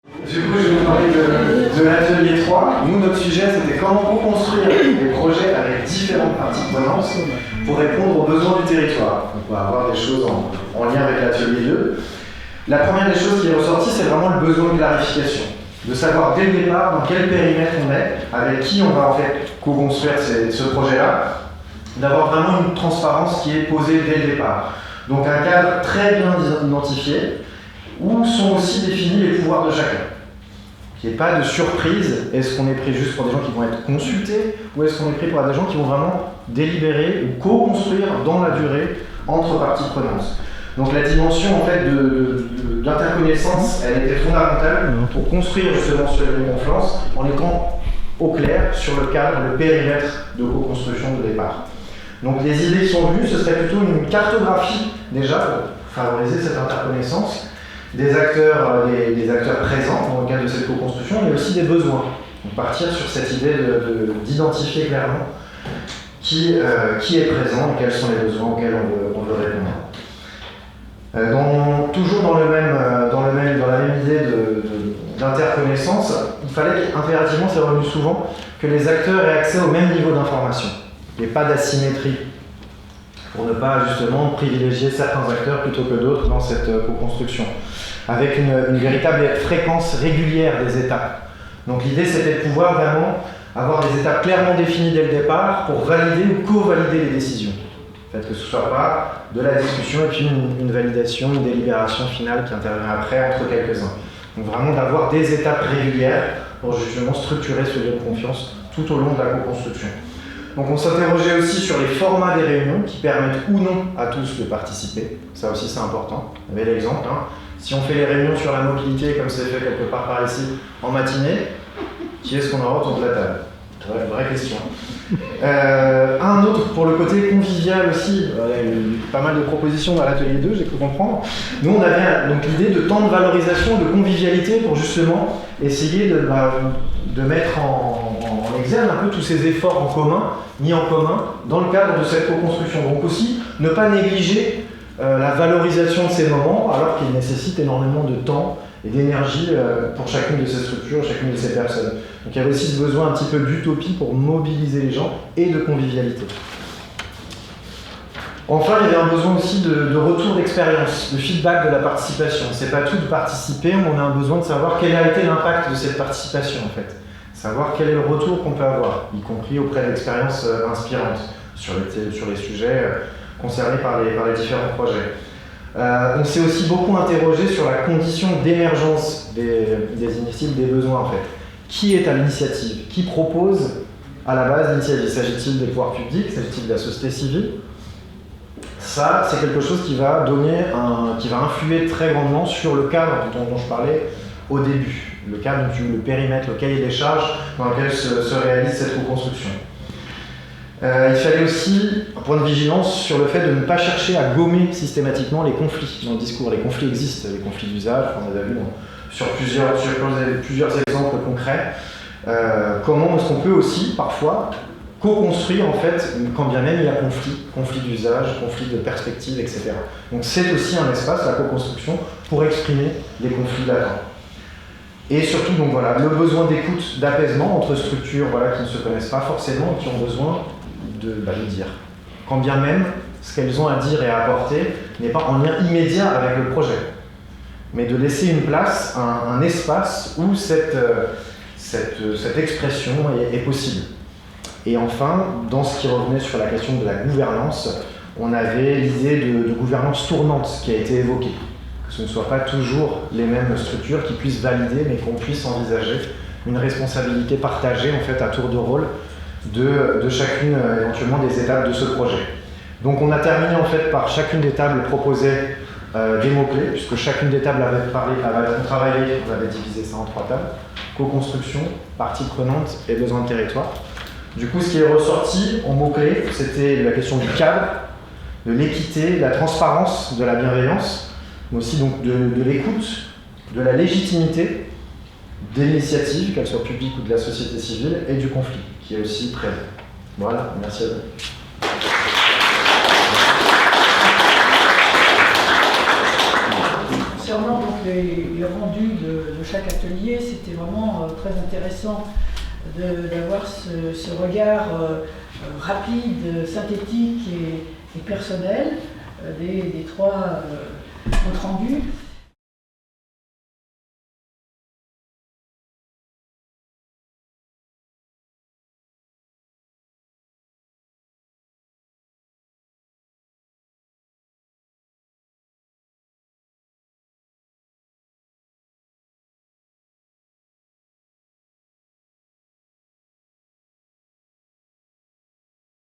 Du coup, je vais vous parler de l'atelier 3. Nous, notre sujet, c'était comment co-construire des projets avec différentes parties prenantes pour répondre aux besoins du territoire. Donc, on va avoir des choses en lien avec l'atelier 2. La première des choses qui est ressortie, c'est vraiment le besoin de clarification. De savoir dès le départ dans quel périmètre on est, avec qui on va en fait co-construire ce projet-là, d'avoir vraiment une transparence qui est posée dès le départ. Donc un cadre très bien identifié, où sont aussi définis les pouvoirs de chacun. Qu'il n'y ait pas de surprise, est-ce qu'on est pris juste pour des gens qui vont être consultés, ou est-ce qu'on est pris pour des gens qui vont vraiment délibérer ou co-construire dans la durée entre parties prenantes. Donc la dimension en fait d'interconnaissance, elle était fondamentale pour construire justement ce lieu de confiance en étant au clair sur le cadre, le périmètre de co-construction de départ. Donc les idées qui sont venues, ce serait plutôt une cartographie déjà pour favoriser cette interconnaissance des acteurs présents dans le cadre de cette co-construction, mais aussi des besoins. Donc partir sur cette idée d'identifier clairement qui est présent et quels sont les besoins auxquels on veut répondre. Toujours dans la même idée d'interconnaissance, il fallait impérativement, c'est revenu souvent, que les acteurs aient accès au même niveau d'information. Il n'y ait pas d'asymétrie, pour ne pas justement privilégier certains acteurs plutôt que d'autres dans cette co-construction, avec une véritable fréquence régulière des étapes. Donc l'idée c'était de pouvoir vraiment avoir des étapes clairement définies dès le départ pour valider ou co-valider les décisions. Le fait que ce ne soit pas de la discussion et puis une validation, une délibération finale qui intervient après entre quelques-uns. Donc vraiment d'avoir des étapes régulières pour justement structurer ce lien de confiance tout au long de la co-construction. Donc on s'interrogeait aussi sur les formats des réunions qui permettent ou non à tous de participer. Ça aussi c'est important. Vous avez l'exemple. Si on fait les réunions sur la mobilité comme c'est fait quelque part par ici en matinée, qui est-ce qu'on aura autour de la table? Vraie question. Un autre pour le côté convivial aussi, il y a eu pas mal de propositions dans l'atelier 2, j'ai cru comprendre. Nous on avait donc l'idée de temps de valorisation, de convivialité pour justement essayer de mettre en exergue un peu tous ces efforts en commun, mis en commun dans le cadre de cette co-construction. Donc aussi ne pas négliger la valorisation de ces moments alors qu'ils nécessitent énormément de temps et d'énergie pour chacune de ces structures, chacune de ces personnes. Donc il y avait aussi ce besoin un petit peu d'utopie pour mobiliser les gens et de convivialité. Enfin, il y avait un besoin aussi de retour d'expérience, de feedback de la participation. C'est pas tout de participer, on a un besoin de savoir quel a été l'impact de cette participation en fait. Savoir quel est le retour qu'on peut avoir, y compris auprès d'expériences inspirantes sur les sujets concernés par les différents projets. On s'est aussi beaucoup interrogé sur la condition d'émergence des initiatives, des besoins en fait. Qui est à l'initiative? Qui propose à la base l'initiative? S'agit-il des pouvoirs publics? S'agit-il de la société civile? Ça, c'est quelque chose qui va influer très grandement sur le cadre dont je parlais au début. Le cadre, le périmètre, le cahier des charges dans lequel se réalise cette co-construction. Il fallait aussi un point de vigilance sur le fait de ne pas chercher à gommer systématiquement les conflits dans le discours. Les conflits existent, les conflits d'usage, on les a vus sur plusieurs exemples concrets. Comment est-ce qu'on peut aussi, parfois, co-construire, en fait, quand bien même il y a conflit d'usage, conflit de perspective, etc. Donc c'est aussi un espace, la co-construction, pour exprimer les conflits latents. Et surtout, donc voilà, le besoin d'écoute, d'apaisement entre structures qui ne se connaissent pas forcément et qui ont besoin de dire. Quand bien même, ce qu'elles ont à dire et à apporter n'est pas en lien immédiat avec le projet, mais de laisser une place, un espace où cette expression est possible. Et enfin, dans ce qui revenait sur la question de la gouvernance, on avait l'idée de gouvernance tournante qui a été évoquée. Que ce ne soit pas toujours les mêmes structures qui puissent valider, mais qu'on puisse envisager une responsabilité partagée en fait à tour de rôle de chacune éventuellement des étapes de ce projet. Donc on a terminé en fait par chacune des tables proposer des mots-clés, puisque chacune des tables avait travaillé, on avait divisé ça en 3 tables, co-construction, partie prenante et besoin de territoire. Du coup, ce qui est ressorti en mots-clés, c'était la question du cadre, de l'équité, de la transparence, de la bienveillance, mais aussi donc de l'écoute, de la légitimité, de l'initiative, qu'elle soit publique ou de la société civile, et du conflit, qui est aussi présent. Voilà, merci à vous. Sûrement, donc, les rendus de chaque atelier, c'était vraiment très intéressant d'avoir ce regard rapide, synthétique et personnel des trois comptes rendus.